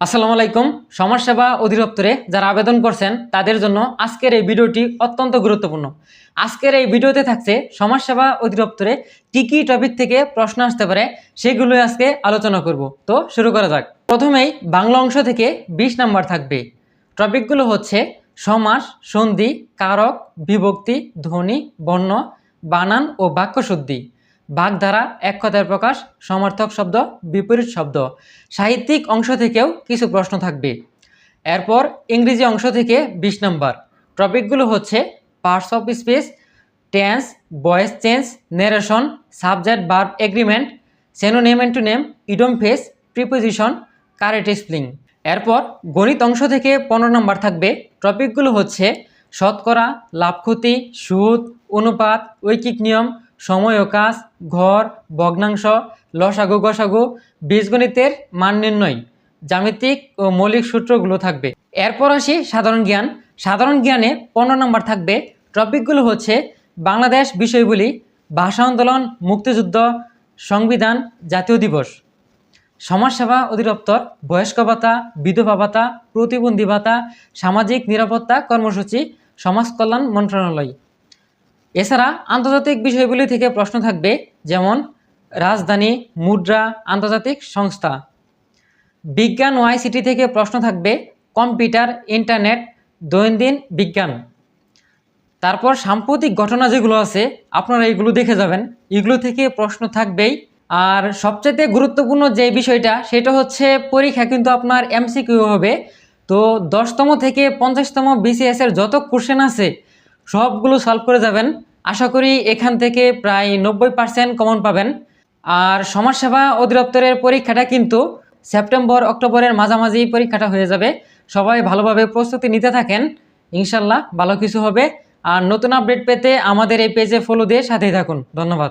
আসসালামু আলাইকুম। সমাজসেবা অধিদপ্তরে যারা আবেদন করছেন তাদের জন্য আজকের এই ভিডিওটি অত্যন্ত গুরুত্বপূর্ণ। আজকের এই ভিডিওতে থাকছে সমাজসেবা অধিদপ্তরে কি কি টপিক থেকে প্রশ্ন আসতে পারে সেগুলো আজকে আলোচনা করব। তো শুরু করা যাক। প্রথমেই বাংলা অংশ থেকে 20 নাম্বার থাকবে। টপিকগুলো হচ্ছে সমাস, সন্ধি, কারক, বিভক্তি, ধ্বনি, বর্ণ, বানান ও বাক্যশুদ্ধি, বাগধারা, এক কথায় প্রকাশ, সমার্থক শব্দ, বিপরীত শব্দ। সাহিত্যিক অংশ থেকেও কিছু প্রশ্ন থাকবে। এরপর ইংরেজি অংশ থেকে 20 নম্বর। টপিকগুলো হচ্ছে parts of speech, tense, voice change, narration, subject verb agreement, synonym antonym, idiom phrase, preposition, correct spelling. এরপর গণিত অংশ থেকে 15 নম্বর থাকবে। টপিকগুলো হচ্ছে শতকরা, লাভ ক্ষতি, সুদ, অনুপাত, ঐকিক নিয়ম, সময় ও কাজ, ঘর, ভগ্নাংশ, লসাগু গসাগু, বীজগণিতের মান নির্ণয়, জ্যামিতিক ও মৌলিক সূত্রগুলো থাকবে। এরপর আসি সাধারণ জ্ঞান। সাধারণ জ্ঞানে 15 নম্বর থাকবে। টপিকগুলো হচ্ছে বাংলাদেশ বিষয়গুলি, ভাষা আন্দোলন, মুক্তিযুদ্ধ, সংবিধান, জাতীয় দিবস, সমাজসেবা অধিদপ্তর, বয়স্ক ভাতা, বিধবা ভাতা, প্রতিবন্ধী ভাতা, সামাজিক নিরাপত্তা কর্মসূচি, সমাজ কল্যাণ মন্ত্রণালয়। এছাড়া আন্তর্জাতিক বিষয়গুলি থেকে প্রশ্ন থাকবে, যেমন রাজধানী, মুদ্রা, আন্তর্জাতিক সংস্থা। বিজ্ঞান ও আইসিটি থেকে প্রশ্ন থাকবে কম্পিউটার, ইন্টারনেট, দৈনন্দিন বিজ্ঞান। তারপর সাম্প্রতিক ঘটনা যেগুলো আছে আপনারা এগুলো দেখে যাবেন, এগুলো থেকে প্রশ্ন থাকবেই। আর সবচেয়ে গুরুত্বপূর্ণ যে বিষয়টা সেটা হচ্ছে পরীক্ষা কিন্তু আপনার এমসিকিউ হবে। তো 10তম থেকে 50তম বিসিএস এর যত কোশ্চেন আছে সবগুলো সলভ করে যাবেন। আশা করি এখান থেকে প্রায় 90% কমন পাবেন। আর সমাজসেবা অধিদপ্তরের পরীক্ষাটা কিন্তু সেপ্টেম্বর অক্টোবরের মাঝামাঝি পরীক্ষাটা হয়ে যাবে। সবাই ভালোভাবে প্রস্তুতি নিতে থাকেন, ইনশাল্লাহ ভালো কিছু হবে। আর নতুন আপডেট পেতে আমাদের এই পেজে ফলো দিয়ে সাথেই থাকুন। ধন্যবাদ।